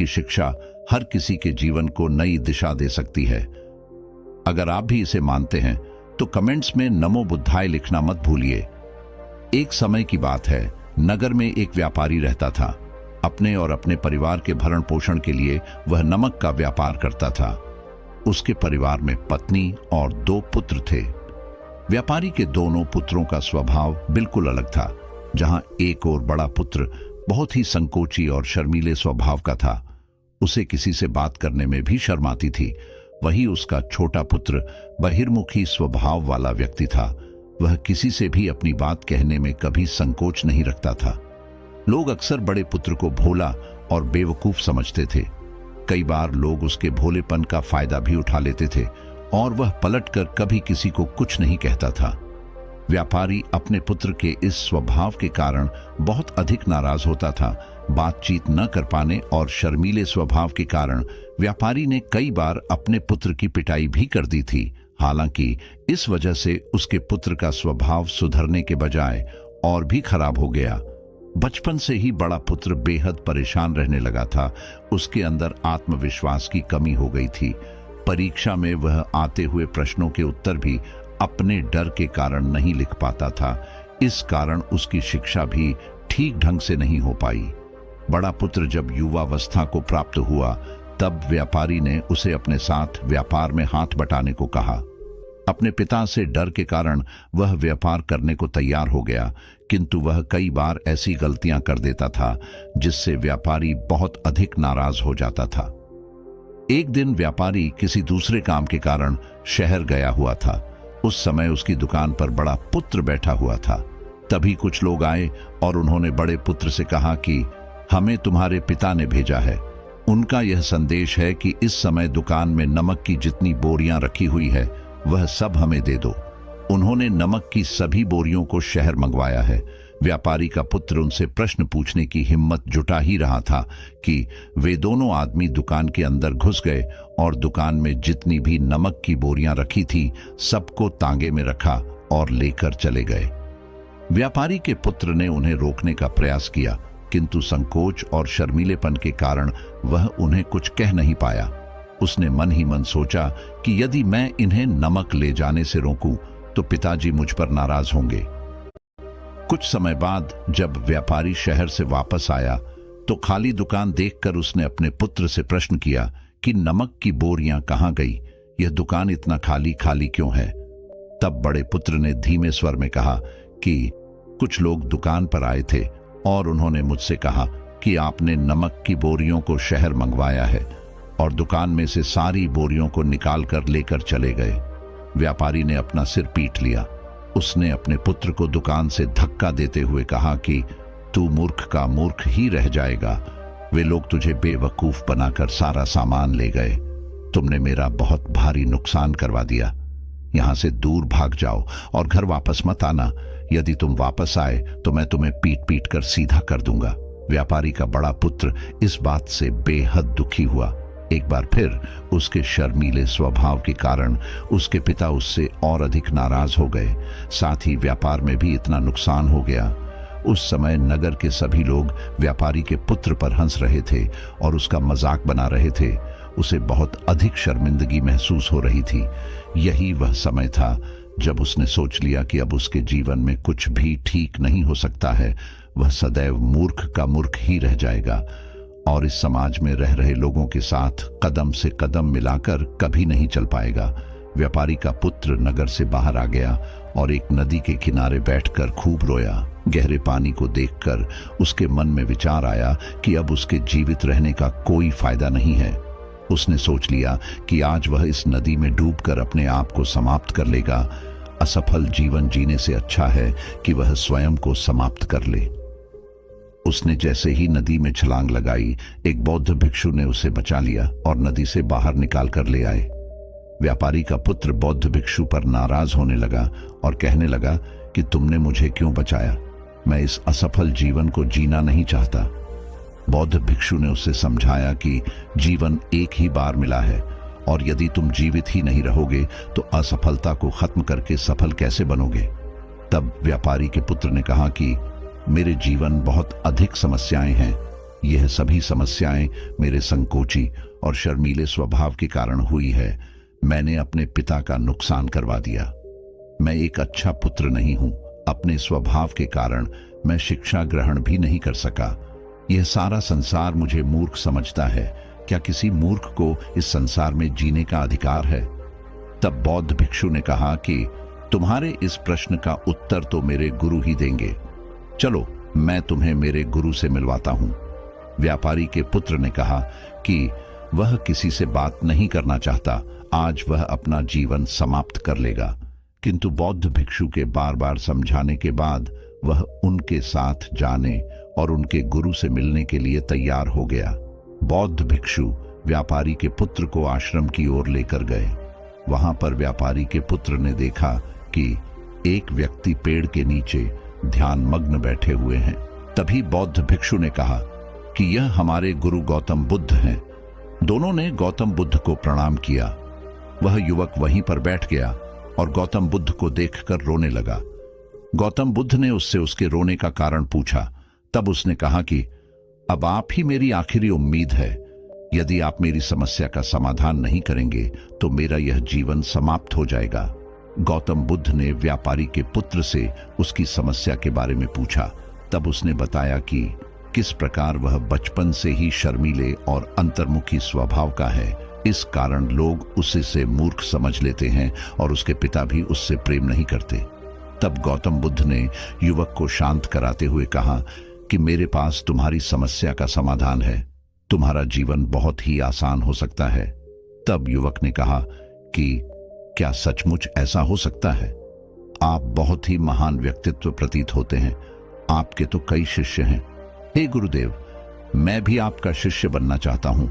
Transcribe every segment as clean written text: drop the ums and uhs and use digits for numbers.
की शिक्षा हर किसी के जीवन को नई दिशा दे सकती है। अगर आप भी इसे मानते हैं तो कमेंट्स में नमो बुद्धाय लिखना मत भूलिए। एक समय की बात है, नगर में एक व्यापारी रहता था। अपने और अपने परिवार के भरण पोषण के लिए वह नमक का व्यापार करता था। उसके परिवार में पत्नी और 2 पुत्र थे। व्यापारी के दोनों पुत्रों का स्वभाव बिल्कुल अलग था। जहां एक और बड़ा पुत्र बहुत ही संकोची और शर्मीले स्वभाव का था, उसे किसी से बात करने में भी शर्म आती थी, वहीं उसका छोटा पुत्र बहिर्मुखी स्वभाव वाला व्यक्ति था। वह किसी से भी अपनी बात कहने में कभी संकोच नहीं रखता था। लोग अक्सर बड़े पुत्र को भोला और बेवकूफ समझते थे। कई बार लोग उसके भोलेपन का फायदा भी उठा लेते थे और वह पलटकर कभी किसी को कुछ नहीं कहता था। व्यापारी अपने पुत्र के इस स्वभाव के कारण बहुत अधिक नाराज होता था। बातचीत न कर पाने और शर्मीले स्वभाव के कारण व्यापारी ने कई बार अपने पुत्र की पिटाई भी कर दी थी। हालांकि इस वजह से उसके पुत्र का स्वभाव सुधरने के बजाय और भी खराब हो गया। बचपन से ही बड़ा पुत्र बेहद परेशान रहने लगा था। उसके अंदर आत्मविश्वास की कमी हो गई थी। परीक्षा में वह आते हुए प्रश्नों के उत्तर भी अपने डर के कारण नहीं लिख पाता था। इस कारण उसकी शिक्षा भी ठीक ढंग से नहीं हो पाई। बड़ा पुत्र जब युवावस्था को प्राप्त हुआ, तब व्यापारी ने उसे अपने साथ व्यापार में हाथ बटाने को कहा। अपने पिता से डर के कारण वह व्यापार करने को तैयार हो गया, किंतु वह कई बार ऐसी गलतियां कर देता था जिससे व्यापारी बहुत अधिक नाराज हो जाता था। एक दिन व्यापारी किसी दूसरे काम के कारण शहर गया हुआ था। उस समय उसकी दुकान पर बड़ा पुत्र बैठा हुआ था। तभी कुछ लोग आए और उन्होंने बड़े पुत्र से कहा कि हमें तुम्हारे पिता ने भेजा है। उनका यह संदेश है कि इस समय दुकान में नमक की जितनी बोरियां रखी हुई है वह सब हमें दे दो। उन्होंने नमक की सभी बोरियों को शहर मंगवाया है। व्यापारी का पुत्र उनसे प्रश्न पूछने की हिम्मत जुटा ही रहा था कि वे दोनों आदमी दुकान के अंदर घुस गए और दुकान में जितनी भी नमक की बोरियां रखी थी सबको तांगे में रखा और लेकर चले गए। व्यापारी के पुत्र ने उन्हें रोकने का प्रयास किया, किंतु संकोच और शर्मीलेपन के कारण वह उन्हें कुछ कह नहीं पाया। उसने मन ही मन सोचा कि यदि मैं इन्हें नमक ले जाने से रोकूं तो पिताजी मुझ पर नाराज होंगे। कुछ समय बाद जब व्यापारी शहर से वापस आया तो खाली दुकान देखकर उसने अपने पुत्र से प्रश्न किया कि नमक की बोरियां कहां गई? यह दुकान इतना खाली खाली क्यों है? तब बड़े पुत्र ने धीमे स्वर में कहा कि कुछ लोग दुकान पर आए थे और उन्होंने मुझसे कहा कि आपने नमक की बोरियों को शहर मंगवाया है, और दुकान में से सारी बोरियों को निकाल कर लेकर चले गए। व्यापारी ने अपना सिर पीट लिया। उसने अपने पुत्र को दुकान से धक्का देते हुए कहा कि तू मूर्ख का मूर्ख ही रह जाएगा। वे लोग तुझे बेवकूफ बनाकर सारा सामान ले गए। तुमने मेरा बहुत भारी नुकसान करवा दिया। यहां से दूर भाग जाओ और घर वापस मत आना। यदि तुम वापस आए तो मैं तुम्हें पीट पीट कर सीधा कर दूंगा। व्यापारी का बड़ा पुत्र इस बात से बेहद दुखी हुआ। एक बार फिर उसके शर्मीले स्वभाव के कारण उसके पिता उससे और अधिक नाराज हो गए। साथ ही व्यापार में भी इतना नुकसान हो गया। उस समय नगर के सभी लोग व्यापारी के पुत्र पर हंस रहे थे और उसका मजाक बना रहे थे। उसे बहुत अधिक शर्मिंदगी महसूस हो रही थी। यही वह समय था जब उसने सोच लिया कि अब उसके जीवन में कुछ भी ठीक नहीं हो सकता है। वह सदैव मूर्ख का मूर्ख ही रह जाएगा और इस समाज में रह रहे लोगों के साथ कदम से कदम मिलाकर कभी नहीं चल पाएगा। व्यापारी का पुत्र नगर से बाहर आ गया और एक नदी के किनारे बैठकर खूब रोया। गहरे पानी को देखकर उसके मन में विचार आया कि अब उसके जीवित रहने का कोई फायदा नहीं है। उसने सोच लिया कि आज वह इस नदी में डूबकर अपने आप को समाप्त कर लेगा। असफल जीवन जीने से अच्छा है कि वह स्वयं को समाप्त कर ले। उसने जैसे ही नदी में छलांग लगाई, एक बौद्ध भिक्षु ने उसे बचा लिया और नदी से बाहर निकाल कर ले आए। व्यापारी का पुत्र बौद्ध भिक्षु पर नाराज होने लगा और कहने लगा कि तुमने मुझे क्यों बचाया? मैं इस असफल जीवन को जीना नहीं चाहता। बौद्ध भिक्षु ने उसे समझाया कि जीवन एक ही बार मिला है और यदि तुम जीवित ही नहीं रहोगे तो असफलता को खत्म करके सफल कैसे बनोगे? तब व्यापारी के पुत्र ने कहा कि मेरे जीवन बहुत अधिक समस्याएं हैं। यह सभी समस्याएं मेरे संकोची और शर्मीले स्वभाव के कारण हुई है। मैंने अपने पिता का नुकसान करवा दिया। मैं एक अच्छा पुत्र नहीं हूं। अपने स्वभाव के कारण मैं शिक्षा ग्रहण भी नहीं कर सका। यह सारा संसार मुझे मूर्ख समझता है। क्या किसी मूर्ख को इस संसार में जीने का अधिकार है? तब बौद्ध भिक्षु ने कहा कि तुम्हारे इस प्रश्न का उत्तर तो मेरे गुरु ही देंगे। चलो, मैं तुम्हें मेरे गुरु से मिलवाता हूं। व्यापारी के पुत्र ने कहा कि वह किसी से बात नहीं करना चाहता। आज वह अपना जीवन समाप्त कर लेगा। किंतु बौद्ध भिक्षु के बार बार समझाने के बाद वह उनके साथ जाने और उनके गुरु से मिलने के लिए तैयार हो गया। बौद्ध भिक्षु व्यापारी के पुत्र को आश्रम की ओर लेकर गए। वहां पर व्यापारी के पुत्र ने देखा कि एक व्यक्ति पेड़ के नीचे ध्यान मग्न बैठे हुए हैं। तभी बौद्ध भिक्षु ने कहा कि यह हमारे गुरु गौतम बुद्ध हैं। दोनों ने गौतम बुद्ध को प्रणाम किया। वह युवक वहीं पर बैठ गया और गौतम बुद्ध को देखकर रोने लगा। गौतम बुद्ध ने उससे उसके रोने का कारण पूछा। तब उसने कहा कि अब आप ही मेरी आखिरी उम्मीद है। यदि आप मेरी समस्या का समाधान नहीं करेंगे तो मेरा यह जीवन समाप्त हो जाएगा। गौतम बुद्ध ने व्यापारी के पुत्र से उसकी समस्या के बारे में पूछा। तब उसने बताया कि किस प्रकार वह बचपन से ही शर्मीले और अंतर्मुखी स्वभाव का है। इस कारण लोग उसे मूर्ख समझ लेते हैं और उसके पिता भी उससे प्रेम नहीं करते। तब गौतम बुद्ध ने युवक को शांत कराते हुए कहा कि मेरे पास तुम्हारी समस्या का समाधान है। तुम्हारा जीवन बहुत ही आसान हो सकता है। तब युवक ने कहा कि क्या सचमुच ऐसा हो सकता है? आप बहुत ही महान व्यक्तित्व प्रतीत होते हैं। आपके तो कई शिष्य हैं। हे गुरुदेव, मैं भी आपका शिष्य बनना चाहता हूं।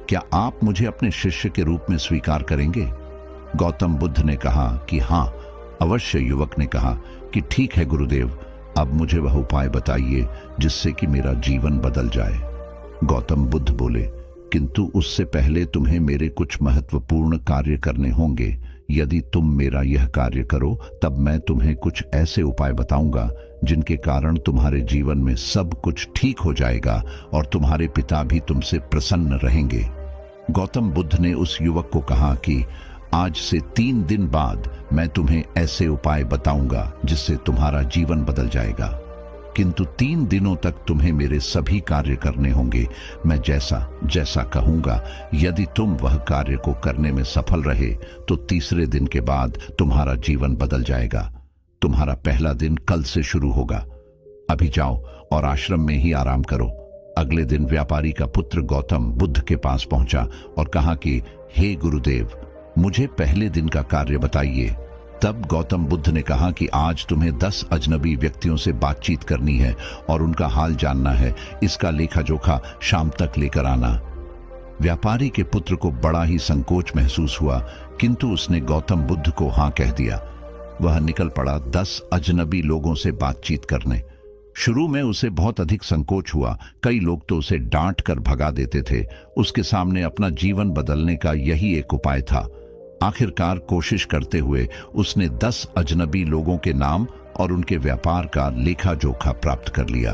क्या आप मुझे अपने शिष्य के रूप में स्वीकार करेंगे? गौतम बुद्ध ने कहा कि हाँ, अवश्य। युवक ने कहा कि ठीक है गुरुदेव, अब मुझे वह उपाय बताइए जिससे कि मेरा जीवन बदल जाए। गौतम बुद्ध बोले, किंतु उससे पहले तुम्हें मेरे कुछ महत्वपूर्ण कार्य करने होंगे। यदि तुम मेरा यह कार्य करो तब मैं तुम्हें कुछ ऐसे उपाय बताऊंगा जिनके कारण तुम्हारे जीवन में सब कुछ ठीक हो जाएगा और तुम्हारे पिता भी तुमसे प्रसन्न रहेंगे। गौतम बुद्ध ने उस युवक को कहा कि आज से 3 दिन बाद मैं तुम्हें ऐसे उपाय बताऊंगा जिससे तुम्हारा जीवन बदल जाएगा। किंतु 3 दिनों तक तुम्हें मेरे सभी कार्य करने होंगे। मैं जैसा जैसा कहूंगा, यदि तुम वह कार्य को करने में सफल रहे तो तीसरे दिन के बाद तुम्हारा जीवन बदल जाएगा। तुम्हारा पहला दिन कल से शुरू होगा। अभी जाओ और आश्रम में ही आराम करो। अगले दिन व्यापारी का पुत्र गौतम बुद्ध के पास पहुंचा और कहा कि हे गुरुदेव, मुझे पहले दिन का कार्य बताइए। तब गौतम बुद्ध ने कहा कि आज तुम्हें 10 अजनबी व्यक्तियों से बातचीत करनी है और उनका हाल जानना है। इसका लेखा जोखा शाम तक लेकर आना। व्यापारी के पुत्र को बड़ा ही संकोच महसूस हुआ, किंतु उसने गौतम बुद्ध को हाँ कह दिया। वह निकल पड़ा 10 अजनबी लोगों से बातचीत करने। शुरू में उसे बहुत अधिक संकोच हुआ। कई लोग तो उसे डांट कर भगा देते थे। उसके सामने अपना जीवन बदलने का यही एक उपाय था। आखिरकार कोशिश करते हुए उसने 10 अजनबी लोगों के नाम और उनके व्यापार का लेखा जोखा प्राप्त कर लिया।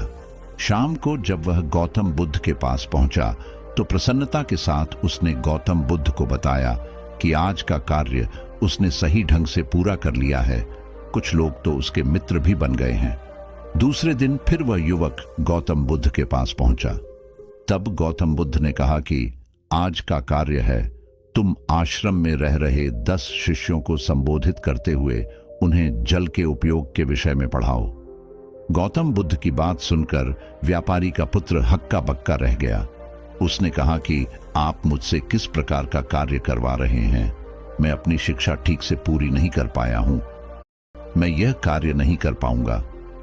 शाम को जब वह गौतम बुद्ध के पास पहुंचा तो प्रसन्नता के साथ उसने गौतम बुद्ध को बताया कि आज का कार्य उसने सही ढंग से पूरा कर लिया है। कुछ लोग तो उसके मित्र भी बन गए हैं। दूसरे दिन फिर वह युवक गौतम बुद्ध के पास पहुंचा। तब गौतम बुद्ध ने कहा कि आज का कार्य है, तुम आश्रम में रह रहे 10 शिष्यों को संबोधित करते हुए उन्हें जल के उपयोग के विषय में पढ़ाओ। गौतम बुद्ध की बात सुनकर व्यापारी का पुत्र हक्का बक्का रह गया। उसने कहा कि आप मुझसे किस प्रकार का कार्य करवा रहे हैं? मैं अपनी शिक्षा ठीक से पूरी नहीं कर पाया हूं। मैं यह कार्य नहीं कर पाऊंगा।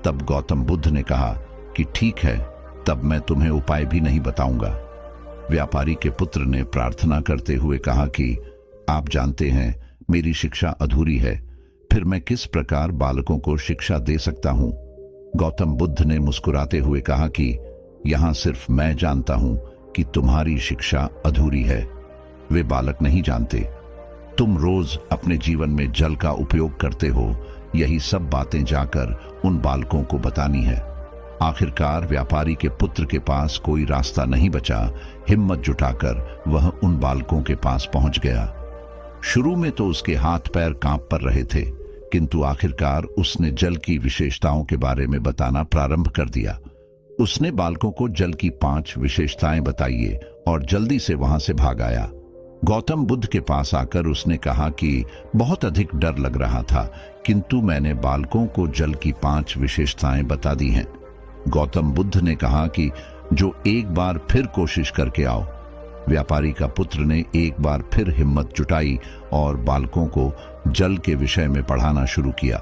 तब गौतम बुद्ध ने कहा कि ठीक है, तब मैं तुम्हें उपाय भी नहीं बताऊंगा। व्यापारी के पुत्र ने प्रार्थना करते हुए कहा कि आप जानते हैं मेरी शिक्षा अधूरी है, फिर मैं किस प्रकार बालकों को शिक्षा दे सकता हूं? गौतम बुद्ध ने मुस्कुराते हुए कहा कि यहां सिर्फ मैं जानता हूं कि तुम्हारी शिक्षा अधूरी है, वे बालक नहीं जानते। तुम रोज अपने जीवन में जल का उपयोग करते हो, यही सब बातें जाकर उन बालकों को बतानी है। आखिरकार व्यापारी के पुत्र के पास कोई रास्ता नहीं बचा। हिम्मत जुटाकर वह उन बालकों के पास पहुंच गया। शुरू में तो उसके हाथ पैर कांप पर रहे थे, किंतु आखिरकार उसने जल की विशेषताओं के बारे में बताना प्रारंभ कर दिया। उसने बालकों को जल की 5 विशेषताएं बताइए और जल्दी से वहां से भाग आया। गौतम बुद्ध के पास आकर उसने कहा कि बहुत अधिक डर लग रहा था, किंतु मैंने बालकों को जल की 5 विशेषताएं बता दी हैं। गौतम बुद्ध ने कहा कि जो एक बार फिर कोशिश करके आओ। व्यापारी का पुत्र ने एक बार फिर हिम्मत जुटाई और बालकों को जल के विषय में पढ़ाना शुरू किया।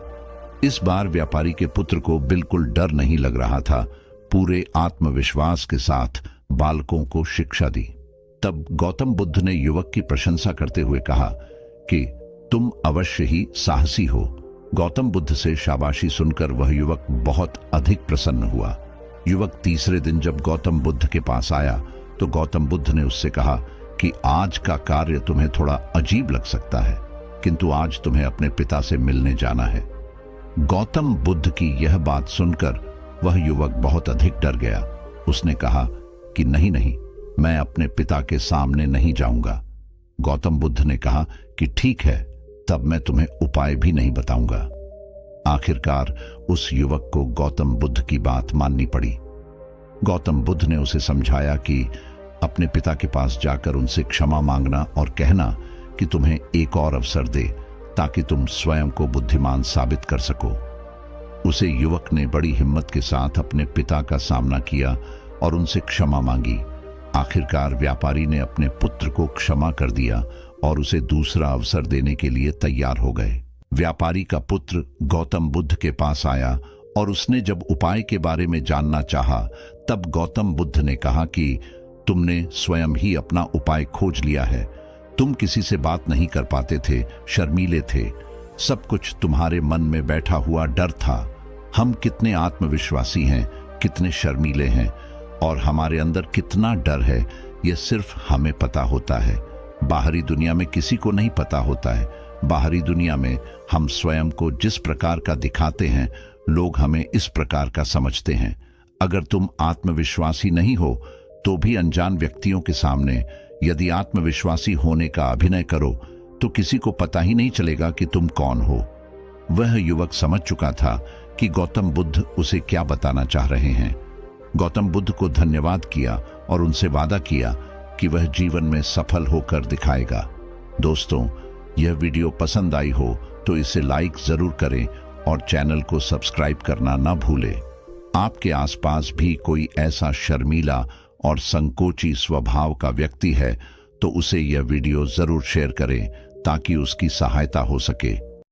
इस बार व्यापारी के पुत्र को बिल्कुल डर नहीं लग रहा था। पूरे आत्मविश्वास के साथ बालकों को शिक्षा दी। तब गौतम बुद्ध ने युवक की प्रशंसा करते हुए कहा कि तुम अवश्य ही साहसी हो। गौतम बुद्ध से शाबाशी सुनकर वह युवक बहुत अधिक प्रसन्न हुआ। युवक तीसरे दिन जब गौतम बुद्ध के पास आया तो गौतम बुद्ध ने उससे कहा कि आज का कार्य तुम्हें थोड़ा अजीब लग सकता है, किंतु आज तुम्हें अपने पिता से मिलने जाना है। गौतम बुद्ध की यह बात सुनकर वह युवक बहुत अधिक डर गया। उसने कहा कि नहीं नहीं, मैं अपने पिता के सामने नहीं जाऊंगा। गौतम बुद्ध ने कहा कि ठीक है, तब मैं तुम्हें उपाय भी नहीं बताऊंगा। आखिरकार उस युवक को गौतम बुद्ध की बात माननी पड़ी। गौतम बुद्ध ने उसे समझाया कि अपने पिता के पास जाकर उनसे क्षमा मांगना और कहना कि तुम्हें एक और अवसर दे ताकि तुम स्वयं को बुद्धिमान साबित कर सको। उसे युवक ने बड़ी हिम्मत के साथ अपने पिता का सामना किया और उनसे क्षमा मांगी। आखिरकार व्यापारी ने अपने पुत्र को क्षमा कर दिया और उसे दूसरा अवसर देने के लिए तैयार हो गए। व्यापारी का पुत्र गौतम बुद्ध के पास आया और उसने जब उपाय के बारे में जानना चाहा, तब गौतम बुद्ध ने कहा कि तुमने स्वयं ही अपना उपाय खोज लिया है। तुम किसी से बात नहीं कर पाते थे, शर्मीले थे। सब कुछ तुम्हारे मन में बैठा हुआ डर था। हम कितने आत्मविश्वासी हैं, कितने शर्मीले हैं और हमारे अंदर कितना डर है, यह सिर्फ हमें पता होता है। बाहरी दुनिया में किसी को नहीं पता होता है। बाहरी दुनिया में हम स्वयं को जिस प्रकार का दिखाते हैं, लोग हमें इस प्रकार का समझते हैं। अगर तुम आत्मविश्वासी नहीं हो तो भी अनजान व्यक्तियों के सामने यदि आत्मविश्वासी होने का अभिनय करो तो किसी को पता ही नहीं चलेगा कि तुम कौन हो। वह युवक समझ चुका था कि गौतम बुद्ध उसे क्या बताना चाह रहे हैं। गौतम बुद्ध को धन्यवाद किया और उनसे वादा किया कि वह जीवन में सफल होकर दिखाएगा। दोस्तों, यह वीडियो पसंद आई हो तो इसे लाइक जरूर करें और चैनल को सब्सक्राइब करना न भूलें। आपके आसपास भी कोई ऐसा शर्मीला और संकोची स्वभाव का व्यक्ति है तो उसे यह वीडियो जरूर शेयर करें ताकि उसकी सहायता हो सके।